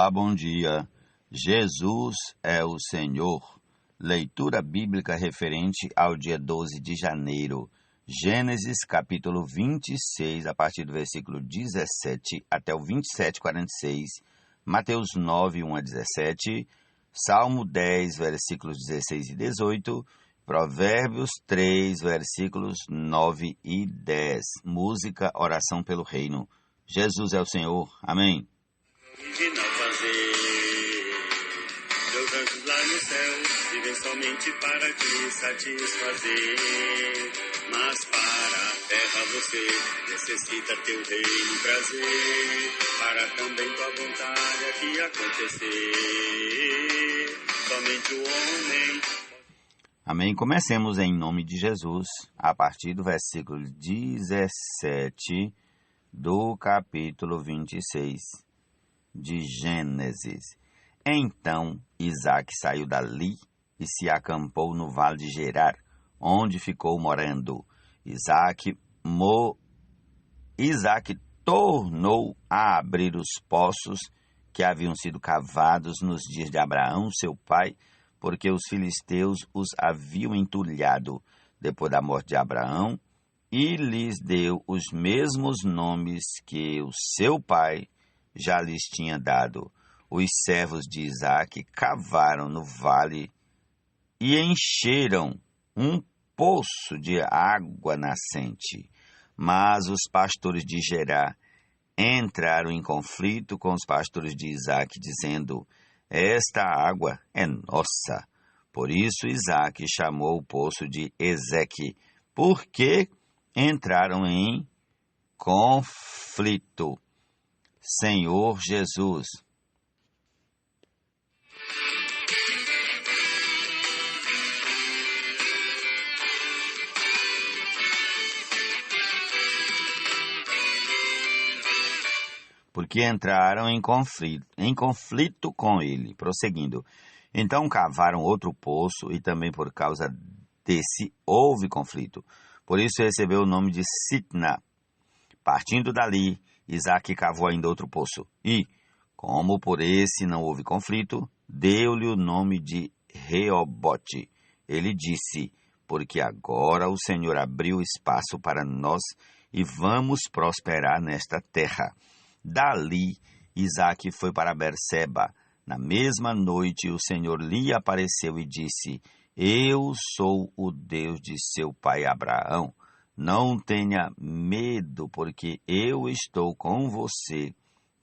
Olá, bom dia. Jesus é o Senhor. Leitura bíblica referente ao dia 12 de janeiro. Gênesis capítulo 26, a partir do versículo 17 até o 27:46. Mateus 9, 1 a 17. Salmo 10, versículos 16 e 18. Provérbios 3, versículos 9 e 10. Música, oração pelo reino. Jesus é o Senhor. Amém. Original fazer. Meus anjos lá no céu vivem somente para te satisfazer. Mas para a terra você necessita teu reino e prazer, para também tua vontade aqui acontecer. Somente o homem. Amém. Comecemos em nome de Jesus, a partir do versículo 17 do capítulo 26 de Gênesis. Então Isaque saiu dali e se acampou no vale de Gerar, onde ficou morando. Isaque tornou a abrir os poços que haviam sido cavados nos dias de Abraão, seu pai, porque os filisteus os haviam entulhado depois da morte de Abraão, e lhes deu os mesmos nomes que o seu pai já lhes tinha dado. Os servos de Isaque cavaram no vale e encheram um poço de água nascente. Mas os pastores de Gerar entraram em conflito com os pastores de Isaque, dizendo: esta água é nossa. Por isso Isaque chamou o poço de Ezeque, porque entraram em conflito. Senhor Jesus. Porque entraram em conflito com ele. Prosseguindo. Então cavaram outro poço, e também por causa desse houve conflito. Por isso recebeu o nome de Sitna. Partindo dali, Isaque cavou ainda outro poço. E, como por esse não houve conflito, deu-lhe o nome de Reobote. Ele disse: porque agora o Senhor abriu espaço para nós e vamos prosperar nesta terra. Dali, Isaque foi para Berseba. Na mesma noite, o Senhor lhe apareceu e disse: eu sou o Deus de seu pai Abraão. Não tenha medo, porque eu estou com você.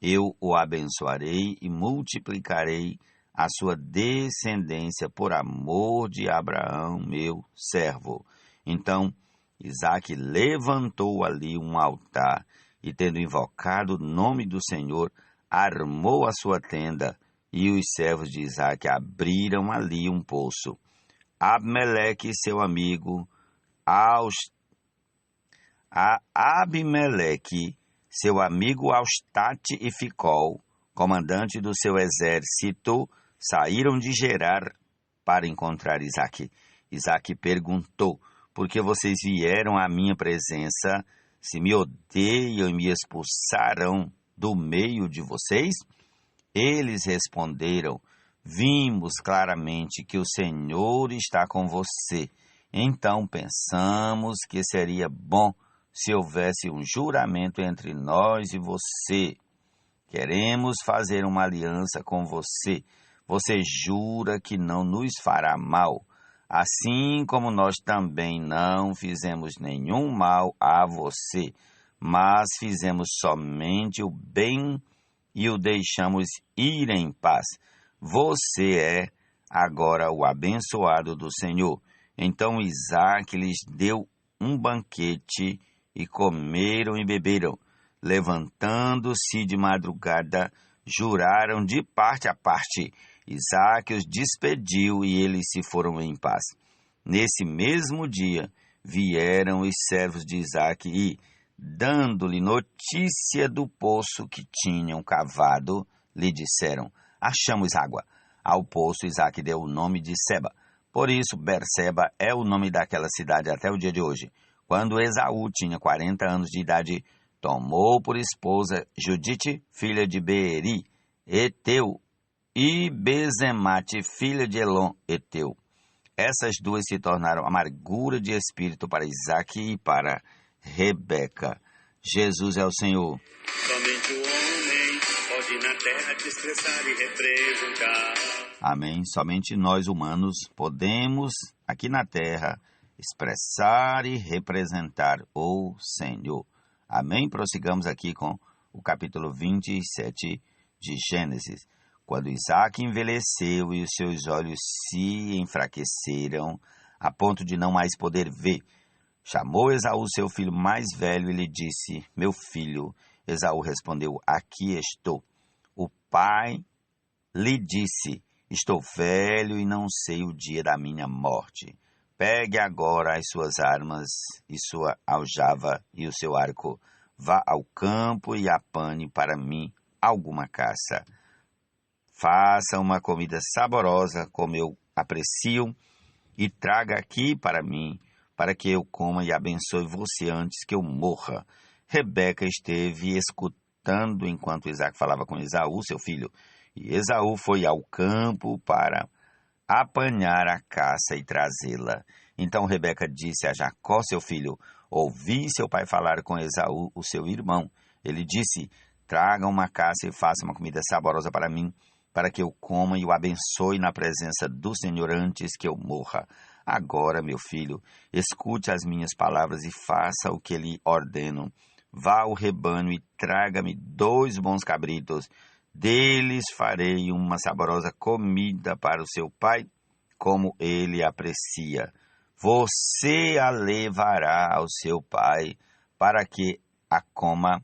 Eu o abençoarei e multiplicarei a sua descendência por amor de Abraão, meu servo. Então, Isaque levantou ali um altar e, tendo invocado o nome do Senhor, armou a sua tenda, e os servos de Isaque abriram ali um poço. Abimeleque, seu amigo, Abimeleque, seu amigo Austate e Ficol, comandante do seu exército, saíram de Gerar para encontrar Isaque. Isaque perguntou: por que vocês vieram à minha presença? Se me odeiam e me expulsarão do meio de vocês? Eles responderam: vimos claramente que o Senhor está com você. Então pensamos que seria bom se houvesse um juramento entre nós e você. Queremos fazer uma aliança com você. Você jura que não nos fará mal, assim como nós também não fizemos nenhum mal a você, mas fizemos somente o bem e o deixamos ir em paz. Você é agora o abençoado do Senhor. Então Isaque lhes deu um banquete, e comeram e beberam. Levantando-se de madrugada, juraram de parte a parte. Isaque os despediu e eles se foram em paz. Nesse mesmo dia vieram os servos de Isaque e, dando-lhe notícia do poço que tinham cavado, lhe disseram: achamos água. Ao poço Isaque deu o nome de Seba. Por isso Berseba é o nome daquela cidade até o dia de hoje. Quando Esaú tinha 40 anos de idade, tomou por esposa Judite, filha de Beeri, Eteu, e Bezemate, filha de Elon, Eteu. Essas duas se tornaram amargura de espírito para Isaque e para Rebeca. Jesus é o Senhor. Somente o homem pode na terra te expressar e representar. Amém. Somente nós humanos podemos, aqui na terra, expressar e representar o Senhor. Amém. Prossigamos aqui com o capítulo 27 de Gênesis. Quando Isaque envelheceu e os seus olhos se enfraqueceram, a ponto de não mais poder ver, chamou Esaú, seu filho mais velho, e lhe disse: Meu filho. Esaú respondeu: Aqui estou. O pai lhe disse: Estou velho e não sei o dia da minha morte. Pegue agora as suas armas e sua aljava e o seu arco. Vá ao campo e apane para mim alguma caça. Faça uma comida saborosa, como eu aprecio, e traga aqui para mim, para que eu coma e abençoe você antes que eu morra. Rebeca esteve escutando enquanto Isaque falava com Esaú, seu filho, e Esaú foi ao campo para apanhar a caça e trazê-la. Então Rebeca disse a Jacó, seu filho: Ouvi seu pai falar com Esaú, o seu irmão. Ele disse: Traga uma caça e faça uma comida saborosa para mim, para que eu coma e o abençoe na presença do Senhor antes que eu morra. Agora, meu filho, escute as minhas palavras e faça o que lhe ordeno. Vá ao rebanho e traga-me 2 bons cabritos. Deles farei uma saborosa comida para o seu pai, como ele aprecia. Você a levará ao seu pai, para que a coma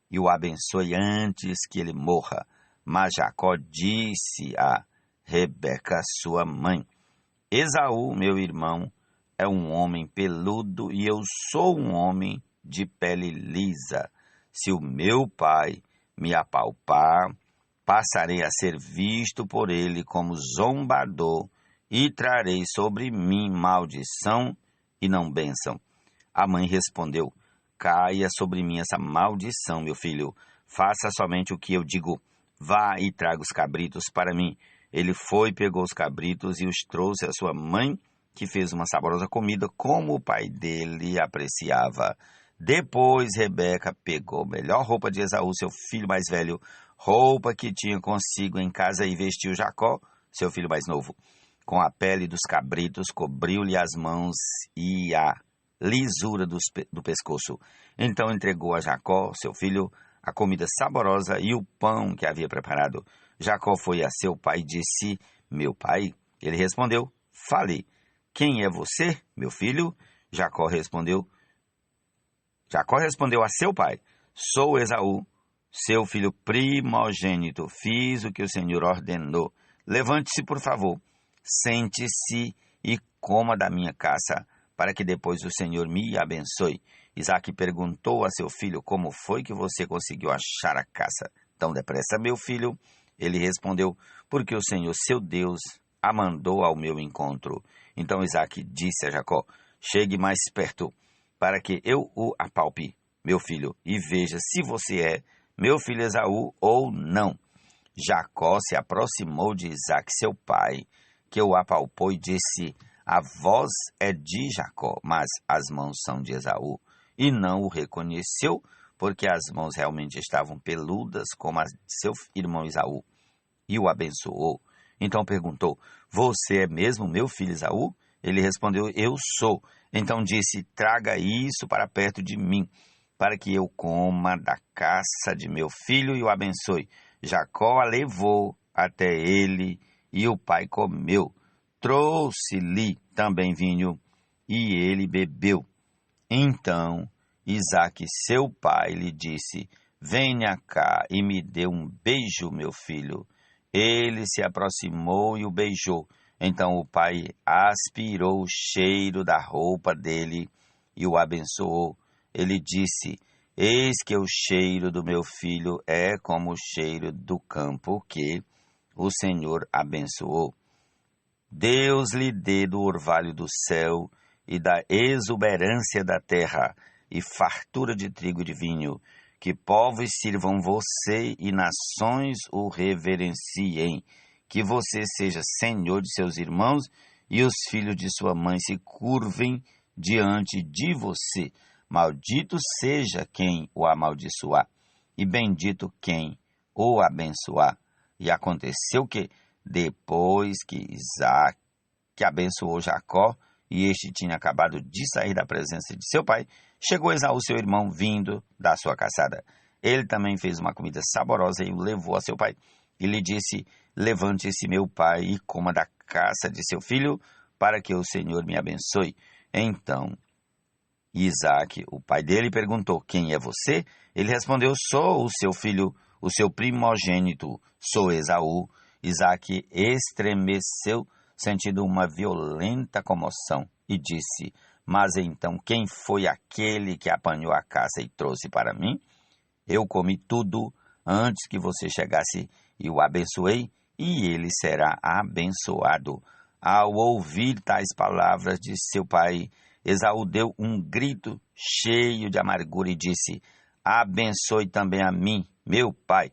e o abençoe antes que ele morra. Mas Jacó disse a Rebeca, sua mãe: Esaú, meu irmão, é um homem peludo e eu sou um homem de pele lisa. Se o meu pai me apalpar, passarei a ser visto por ele como zombador e trarei sobre mim maldição e não bênção. A mãe respondeu: Caia sobre mim essa maldição, meu filho. Faça somente o que eu digo. Vá e traga os cabritos para mim. Ele foi, pegou os cabritos e os trouxe à sua mãe, que fez uma saborosa comida, como o pai dele apreciava. Depois Rebeca pegou a melhor roupa de Esaú, seu filho mais velho, roupa que tinha consigo em casa, e vestiu Jacó, seu filho mais novo. Com a pele dos cabritos, cobriu-lhe as mãos e a lisura do pescoço. Então entregou a Jacó, seu filho, a comida saborosa e o pão que havia preparado. Jacó foi a seu pai e disse: Meu pai? Ele respondeu: Fale. Quem é você, meu filho? Jacó respondeu a seu pai: Sou Esaú, seu filho primogênito. Fiz o que o Senhor ordenou. Levante-se, por favor. Sente-se e coma da minha caça, para que depois o Senhor me abençoe. Isaque perguntou a seu filho: Como foi que você conseguiu achar a caça tão depressa, meu filho? Ele respondeu: Porque o Senhor, seu Deus, a mandou ao meu encontro. Então Isaque disse a Jacó: Chegue mais perto, para que eu o apalpe, meu filho, e veja se você é meu filho Esaú ou não. Jacó se aproximou de Isaque, seu pai, que o apalpou e disse: A voz é de Jacó, mas as mãos são de Esaú. E não o reconheceu, porque as mãos realmente estavam peludas como as de seu irmão Esaú. E o abençoou. Então perguntou: Você é mesmo meu filho Esaú? Ele respondeu: Eu sou. Então disse: Traga isso para perto de mim, para que eu coma da caça de meu filho e o abençoe. Jacó a levou até ele, e o pai comeu. Trouxe-lhe também vinho, e ele bebeu. Então Isaque, seu pai, lhe disse: Venha cá e me dê um beijo, meu filho. Ele se aproximou e o beijou. Então o pai aspirou o cheiro da roupa dele e o abençoou. Ele disse: Eis que o cheiro do meu filho é como o cheiro do campo que o Senhor abençoou. Deus lhe dê do orvalho do céu e da exuberância da terra, e fartura de trigo e de vinho, que povos sirvam você e nações o reverenciem, que você seja senhor de seus irmãos e os filhos de sua mãe se curvem diante de você. Maldito seja quem o amaldiçoar, e bendito quem o abençoar. E aconteceu que, depois que Isaque abençoou Jacó, e este tinha acabado de sair da presença de seu pai, chegou Esaú, seu irmão, vindo da sua caçada. Ele também fez uma comida saborosa e o levou a seu pai. E lhe disse: levante-se, meu pai, e coma da caça de seu filho, para que o Senhor me abençoe. Então Isaque, o pai dele, perguntou: quem é você? Ele respondeu: sou o seu filho, o seu primogênito, sou Esaú. Isaque estremeceu, sentindo uma violenta comoção, e disse: mas então quem foi aquele que apanhou a caça e trouxe para mim? Eu comi tudo antes que você chegasse e o abençoei, e ele será abençoado. Ao ouvir tais palavras de seu pai, Esaú deu um grito cheio de amargura e disse: abençoe também a mim, meu pai.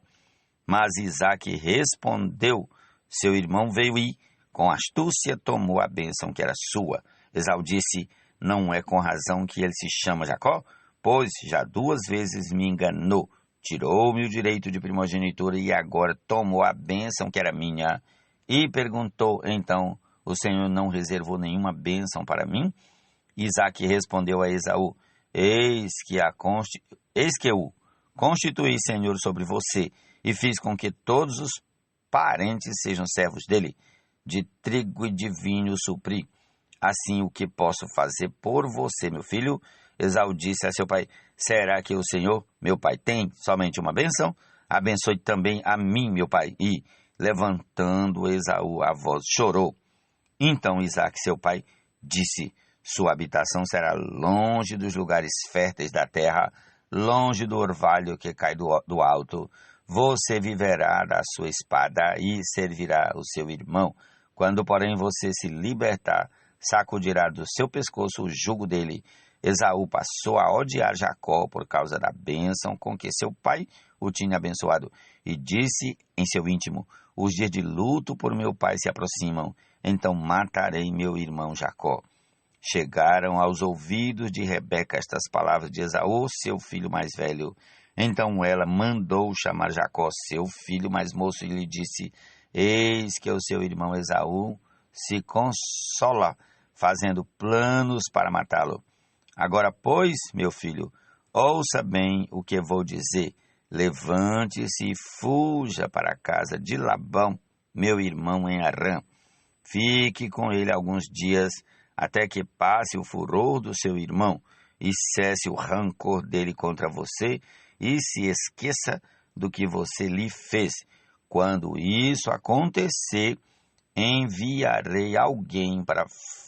Mas Isaque respondeu: seu irmão veio e, com astúcia, tomou a bênção que era sua. Esaú disse: não é com razão que ele se chama Jacó? Pois já 2 vezes me enganou, tirou-me o direito de primogenitura e agora tomou a bênção que era minha. E perguntou: então, o Senhor não reservou nenhuma bênção para mim? Isaque respondeu a Esaú: eis que eu constituí Senhor sobre você, e fiz com que todos os parentes sejam servos dele. De trigo e de vinho supri. Assim, o que posso fazer por você, meu filho? Esaú disse a seu pai: será que o Senhor, meu pai, tem somente uma bênção? Abençoe também a mim, meu pai. E, levantando Esaú a voz, chorou. Então Isaque, seu pai, disse: sua habitação será longe dos lugares férteis da terra, longe do orvalho que cai do alto. Você viverá da sua espada e servirá o seu irmão. Quando, porém, você se libertar, sacudirá do seu pescoço o jugo dele. Esaú passou a odiar Jacó por causa da bênção com que seu pai o tinha abençoado, e disse em seu íntimo: os dias de luto por meu pai se aproximam, então matarei meu irmão Jacó. Chegaram aos ouvidos de Rebeca estas palavras de Esaú, seu filho mais velho. Então ela mandou chamar Jacó, seu filho mais moço, e lhe disse: eis que o seu irmão Esaú se consola, fazendo planos para matá-lo. Agora, pois, meu filho, ouça bem o que vou dizer. Levante-se e fuja para a casa de Labão, meu irmão em Harã. Fique com ele alguns dias, até que passe o furor do seu irmão e cesse o rancor dele contra você, e se esqueça do que você lhe fez. Quando isso acontecer, enviarei alguém para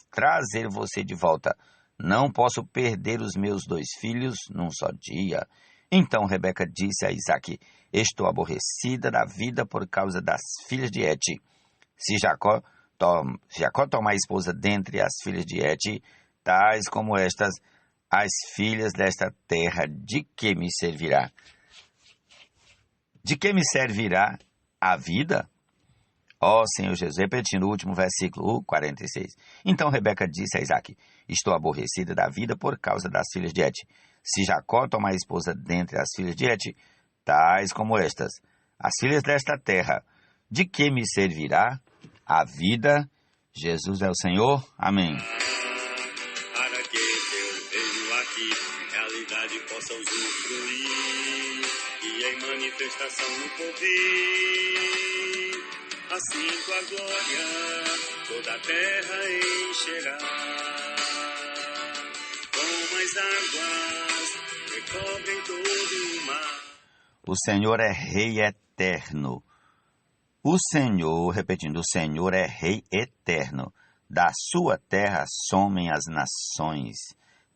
trazer você de volta. Não posso perder os meus 2 filhos num só dia. Então Rebeca disse a Isaque: estou aborrecida da vida por causa das filhas de Et. Se Jacó tomar esposa dentre as filhas de Et, tais como estas, as filhas desta terra, de que me servirá? De que me servirá a vida? Ó Senhor Jesus, repetindo o último versículo, o 46. Então Rebeca disse a Isaque: estou aborrecida da vida por causa das filhas de Et. Se Jacó tomar esposa dentre as filhas de Et, tais como estas, as filhas desta terra, de que me servirá a vida? Jesus é o Senhor. Amém. Para que teu reino aqui em realidade possa usufruir e em manifestação no poder, assim tua glória toda a terra encherá, como as águas recobrem todo o mar. O Senhor é Rei eterno. O Senhor, repetindo, o Senhor é Rei eterno. Da sua terra somem as nações.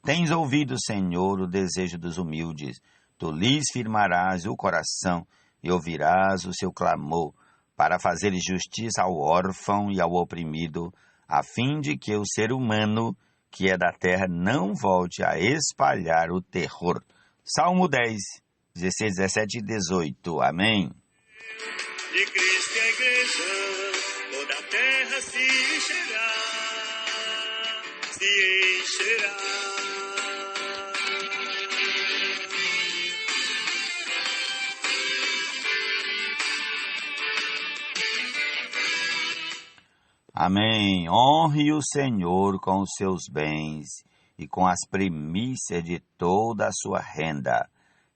Tens ouvido, Senhor, o desejo dos humildes. Tu lhes firmarás o coração e ouvirás o seu clamor, para fazer justiça ao órfão e ao oprimido, a fim de que o ser humano, que é da terra, não volte a espalhar o terror. Salmo 10, 16, 17 e 18. Amém. De Cristo e a igreja, toda a terra se encherá, se encherá. Amém. Honre o Senhor com os seus bens e com as primícias de toda a sua renda,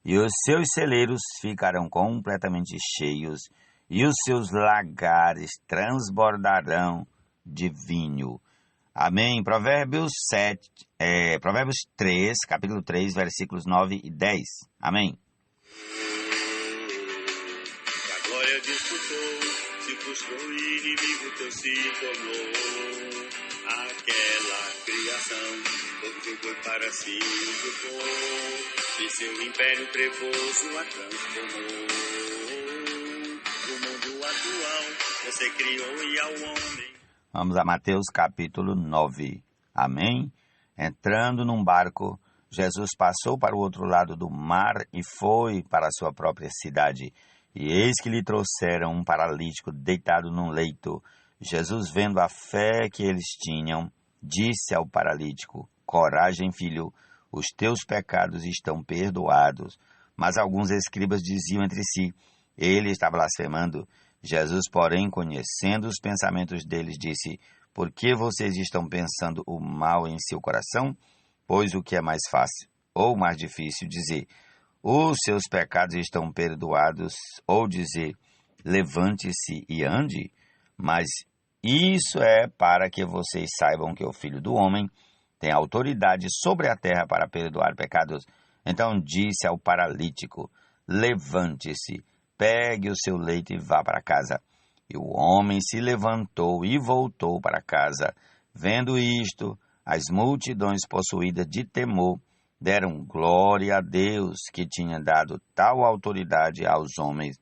e os seus celeiros ficarão completamente cheios, e os seus lagares transbordarão de vinho. Amém. Provérbios 3, capítulo 3, versículos 9 e 10. Amém. A glória disputou, se frustrou e inimigo teu se tornou. Aquela criação, todo jogou para si ocupou, e seu império trevoso a transformou. O mundo atual, você criou e ao homem. Vamos a Mateus capítulo 9. Amém? Entrando num barco, Jesus passou para o outro lado do mar e foi para a sua própria cidade. E eis que lhe trouxeram um paralítico deitado num leito. Jesus, vendo a fé que eles tinham, disse ao paralítico: coragem, filho, os teus pecados estão perdoados. Mas alguns escribas diziam entre si: ele está blasfemando. Jesus, porém, conhecendo os pensamentos deles, disse: por que vocês estão pensando o mal em seu coração? Pois o que é mais fácil ou mais difícil dizer: os seus pecados estão perdoados, ou dizer: levante-se e ande? Mas isso é para que vocês saibam que o Filho do Homem tem autoridade sobre a terra para perdoar pecados. Então disse ao paralítico: levante-se, pegue o seu leito e vá para casa. E o homem se levantou e voltou para casa. Vendo isto, as multidões possuídas de temor deram glória a Deus, que tinha dado tal autoridade aos homens.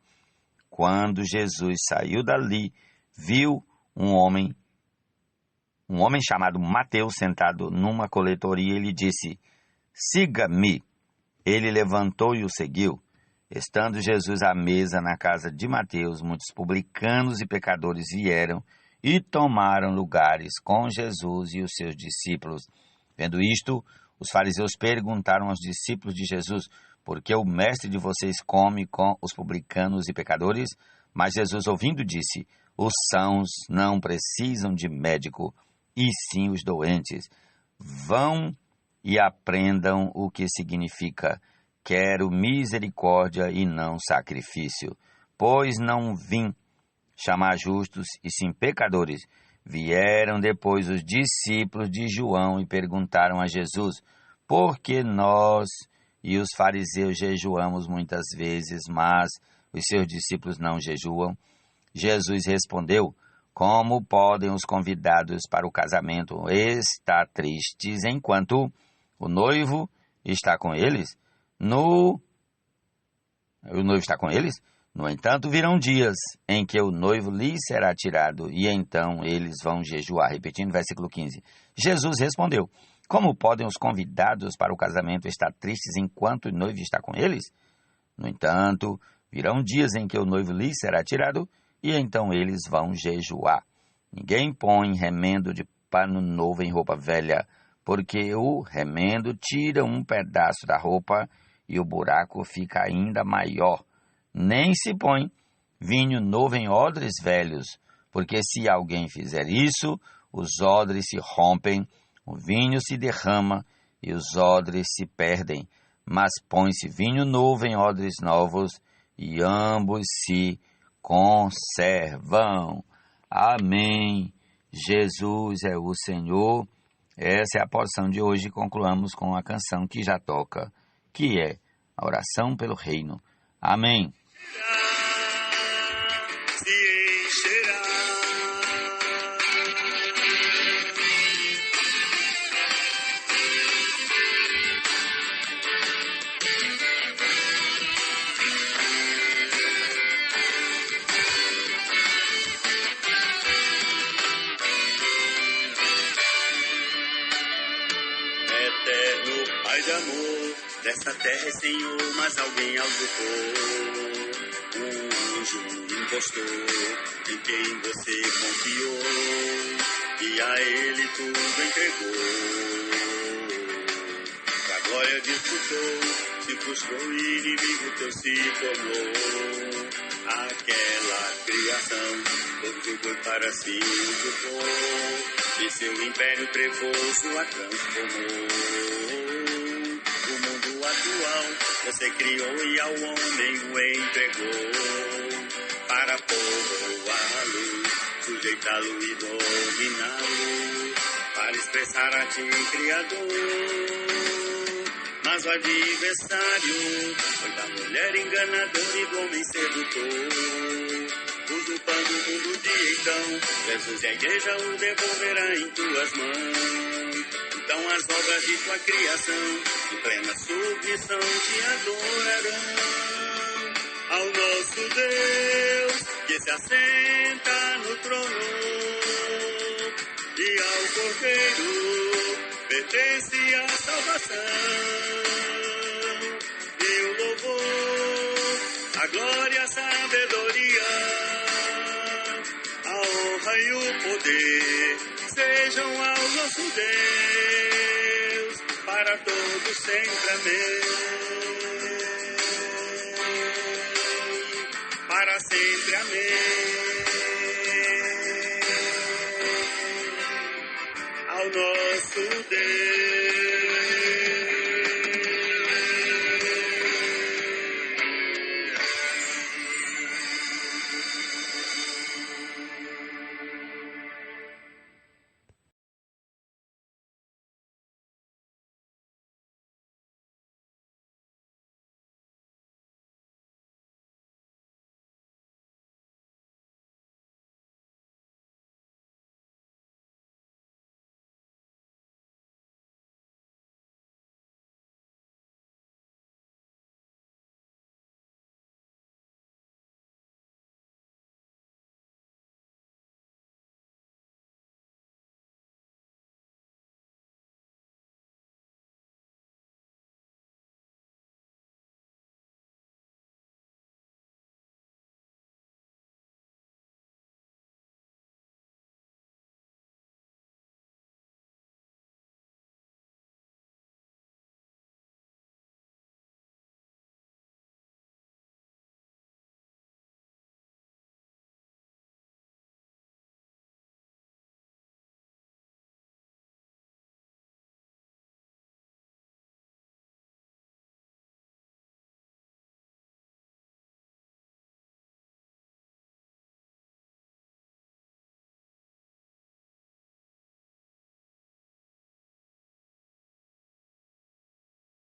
Quando Jesus saiu dali, viu um homem chamado Mateus sentado numa coletoria e lhe disse: siga-me. Ele levantou e o seguiu. Estando Jesus à mesa na casa de Mateus, muitos publicanos e pecadores vieram e tomaram lugares com Jesus e os seus discípulos. Vendo isto, os fariseus perguntaram aos discípulos de Jesus: por que o mestre de vocês come com os publicanos e pecadores? Mas Jesus, ouvindo, disse: os sãos não precisam de médico, e sim os doentes. Vão e aprendam o que significa: quero misericórdia e não sacrifício, pois não vim chamar justos e sim pecadores. Vieram depois os discípulos de João e perguntaram a Jesus: por que nós e os fariseus jejuamos muitas vezes, mas os seus discípulos não jejuam? Jesus respondeu: como podem os convidados para o casamento estar tristes enquanto o noivo está com eles? O noivo está com eles? No entanto, virão dias em que o noivo lhes será tirado, e então eles vão jejuar. Repetindo, versículo 15. Jesus respondeu: como podem os convidados para o casamento estar tristes enquanto o noivo está com eles? No entanto, virão dias em que o noivo lhes será tirado, e então eles vão jejuar. Ninguém põe remendo de pano novo em roupa velha, porque o remendo tira um pedaço da roupa e o buraco fica ainda maior. Nem se põe vinho novo em odres velhos, porque se alguém fizer isso, os odres se rompem, o vinho se derrama e os odres se perdem. Mas põe-se vinho novo em odres novos, e ambos se conservam. Amém. Jesus é o Senhor. Essa é a porção de hoje. Concluamos com a canção que já toca, que é a oração pelo reino. Amém. Se encherá. Eterno Pai de amor, dessa terra é senhor, mas alguém auscultou. Um anjo impostor em quem você confiou, e a ele tudo entregou. A glória disputou, se frustrou e inimigo teu se tornou. Aquela criação, todo foi para si usurpou, e seu império trevoso a transformou. O mundo atual você criou e ao homem o entregou, para povoá-lo, sujeitá-lo e dominá-lo, para expressar a ti, Criador. Mas o adversário foi da mulher enganadora e do homem sedutor, usurpando o mundo de então. Jesus e a igreja o devolverá em tuas mãos. Então as obras de tua criação, em plena submissão, te adorarão. Ao nosso Deus, que se assenta no trono, e ao Cordeiro pertence a salvação. E o louvor, a glória, a sabedoria, a honra e o poder sejam ao nosso Deus, para todos sempre. Amém. Para sempre. Amém. Ao nosso Deus.